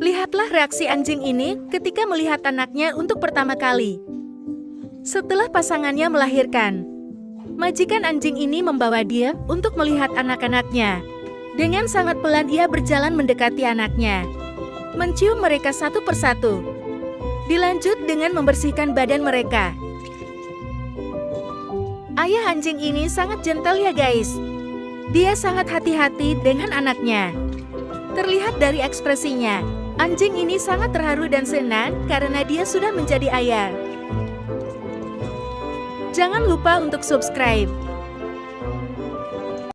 Lihatlah reaksi anjing ini ketika melihat anaknya untuk pertama kali. Setelah pasangannya melahirkan, majikan anjing ini membawa dia untuk melihat anak-anaknya. Dengan sangat pelan ia berjalan mendekati anaknya, mencium mereka satu persatu. Dilanjut dengan membersihkan badan mereka. Ayah anjing ini sangat gentle ya guys. Dia sangat hati-hati dengan anaknya. Terlihat dari ekspresinya, anjing ini sangat terharu dan senang karena dia sudah menjadi ayah. Jangan lupa untuk subscribe